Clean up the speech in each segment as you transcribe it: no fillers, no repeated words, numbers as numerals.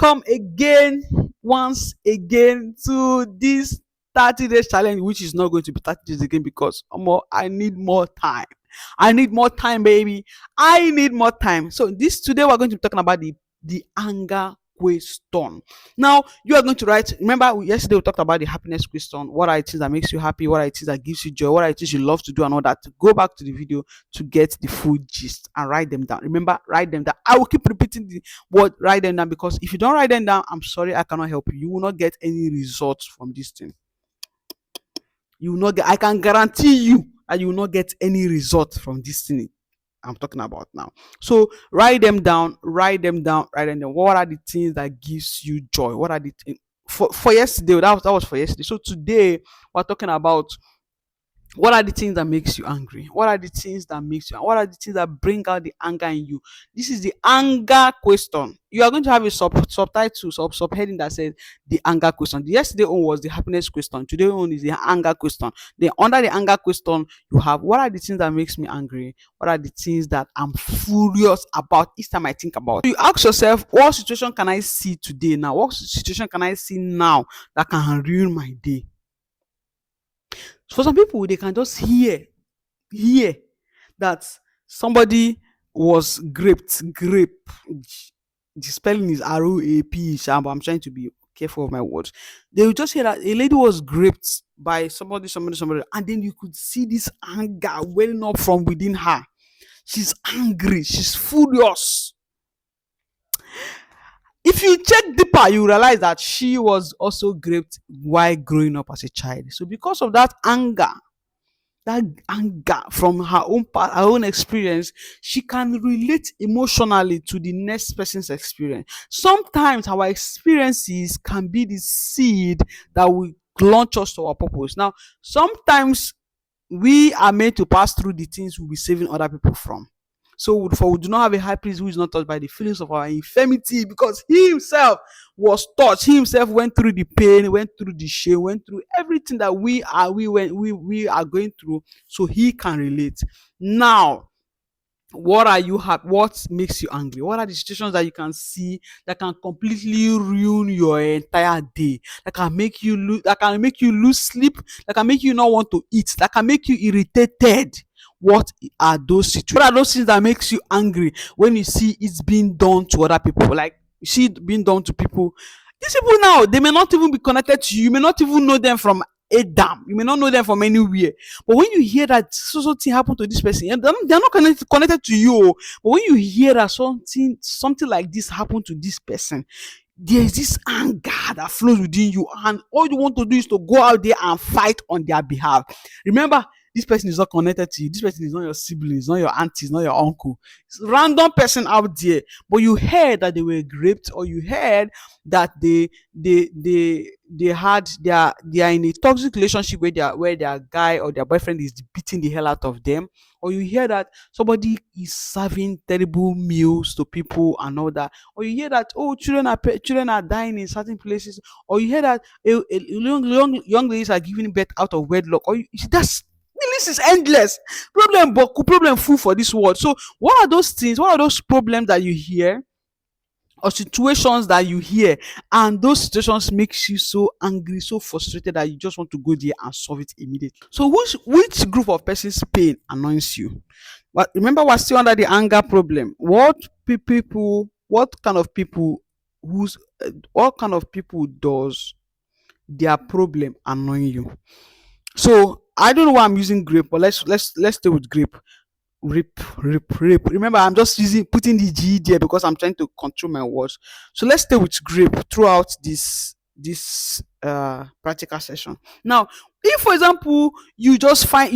welcome again, once again, to this 30 days challenge, which is not going to be 30 days again because I need more time. I need more time, baby. I need more time. So this today we're going to be talking about the anger question. Now you are going to write. Remember, yesterday we talked about the happiness question. What are the things that makes you happy? What are the things that gives you joy? What are the things you love to do and all that? Go back to the video to get the full gist and write them down. Remember, write them down. I will keep repeating the word write them down because if you don't write them down, I'm sorry, I cannot help you. You will not get any results from this thing. You will not get. I can guarantee you that you will not get any result from this thing I'm talking about now. So write them down, write them down, write them down. What are the things that gives you joy? What are the for yesterday? That was for yesterday. So today we're talking about what are the things that makes you angry. What are the things that makes you, what are the things that bring out the anger in you? This is the anger question. You are going to have a subtitle, subheading that says the anger question. The yesterday one was the happiness question. Today one is the anger question. Then under the anger question you have what are the things that makes me angry, what are the things that I'm furious about each time I think about. You ask yourself, what situation can I see today now, what situation can I see now that can ruin my day? For some people, they can just hear that somebody was grape. The spelling is ROAP, but I'm trying to be careful of my words. They will just hear that a lady was raped by somebody, and then you could see this anger welling up from within her. She's angry, she's furious. If you check deeper, you realize that she was also raped while growing up as a child. So because of that anger from her own part, her own experience, she can relate emotionally to the next person's experience. Sometimes our experiences can be the seed that will launch us to our purpose. Now, sometimes we are made to pass through the things we'll be saving other people from. So for we do not have a high priest who is not touched by the feelings of our infirmity, because he himself was touched. He himself went through the pain, went through the shame, went through everything that we are going through, so he can relate. Now, what makes you angry? What are the situations that you can see that can completely ruin your entire day, that can make you lose sleep, that can make you not want to eat, that can make you irritated? What are those situations? What are those things that makes you angry when you see it's being done to other people? Like you see it being done to people. These people now, they may not even be connected to you. You may not even know them from Adam. You may not know them from anywhere. But when you hear that so thing happened to this person, they're not connected to you. But when you hear that something like this happened to this person, there's this anger that flows within you, and all you want to do is to go out there and fight on their behalf. Remember, this person is not connected to you. This person is not your sibling, it's not your auntie, it's not your uncle. It's a random person out there. But you heard that they were raped, or you heard that they are in a toxic relationship where their guy or their boyfriend is beating the hell out of them, or you hear that somebody is serving terrible meals to people and all that, or you hear that children are dying in certain places, or you hear that young ladies are giving birth out of wedlock, or that's the list is endless. Problem full for this world. So what are those things? What are those problems that you hear, or situations that you hear, and those situations makes you so angry, so frustrated that you just want to go there and solve it immediately? So which group of persons pain annoys you? But remember, we're still under the anger problem. What kind of people does their problem annoy you? So I don't know why I'm using grape, but let's stay with grape. Rape. Remember, I'm just putting the G there because I'm trying to control my words. So let's stay with grape throughout this practical session. Now, if for example you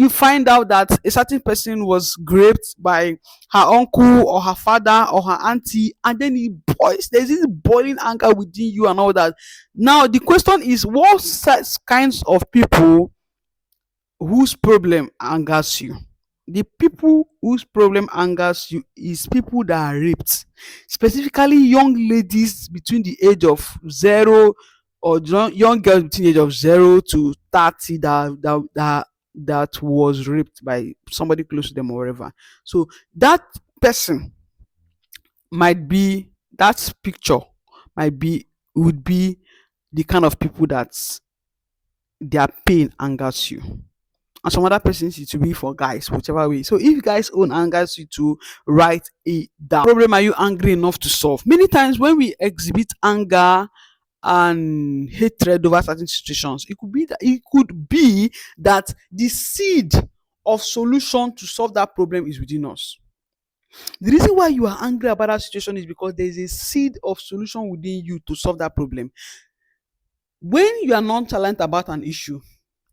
find out that a certain person was raped by her uncle or her father or her auntie, and then there's this boiling anger within you and all that. Now the question is, what kinds of people whose problem angers you? The people whose problem angers you is people that are raped, specifically young ladies between the age of 0, or young girls between the age of 0 to 30 that was raped by somebody close to them or whatever. So that person that picture might be would be the kind of people that their pain angers you. And some other persons it will be for guys, whichever way. So if guys own angers you to write it down. Problem are you angry enough to solve? Many times when we exhibit anger and hatred over certain situations, it could be that the seed of solution to solve that problem is within us. The reason why you are angry about that situation is because there is a seed of solution within you to solve that problem. When you are nonchalant about an issue,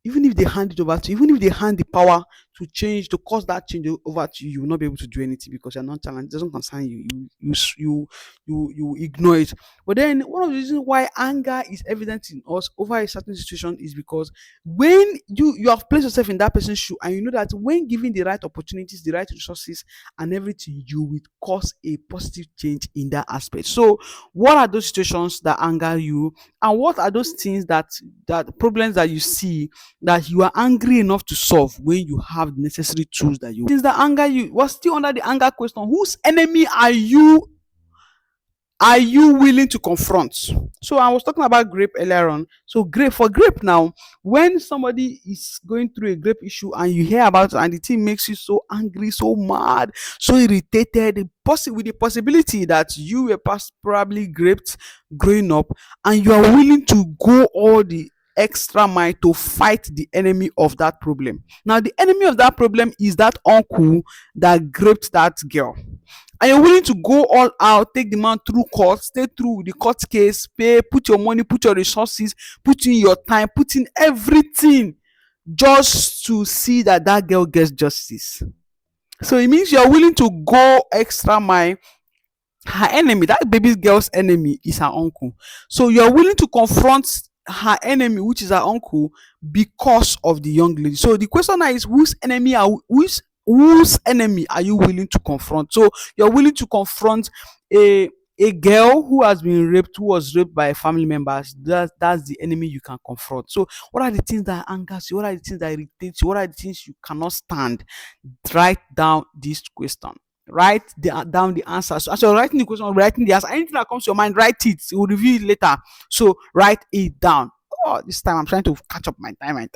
even if they hand it over to you, even if they hand the power to change, to cause that change over to you, you will not be able to do anything because you're nonchalant. It doesn't concern you. You ignore it. But then one of the reasons why anger is evident in us over a certain situation is because when you have placed yourself in that person's shoe and you know that when given the right opportunities, the right resources, and everything, you will cause a positive change in that aspect. So, what are those situations that anger you, and what are those things that problems that you see that you are angry enough to solve when you have the necessary tools that you, things that anger you? Was still under the anger question. Whose enemy are you willing to confront? So I was talking about grape earlier on. So grape now, when somebody is going through a grape issue and you hear about it and the thing makes you so angry, so mad, so irritated, with the possibility that you were probably graped growing up, and you are willing to go all the extra mile to fight the enemy of that problem. Now the enemy of that problem is that uncle that graped that girl, and you're willing to go all out, take the man through court, stay through the court case, pay, put your money, put your resources, put in your time, put in everything just to see that that girl gets justice. So it means you're willing to go extra mile. Her enemy, that baby girl's enemy, is her uncle. So you're willing to confront her enemy, which is her uncle, because of the young lady. So the question now is, whose enemy are you willing to confront? So you're willing to confront a girl who has been raped, who was raped by family members. That's the enemy you can confront. So what are the things that angers you? What are the things that irritate you? What are the things you cannot stand? Write down this question. Down the answer. So as you're writing the question, writing the answer, anything that comes to your mind, write it. We'll review it later. So write it down. Oh, this time I'm trying to catch up my time.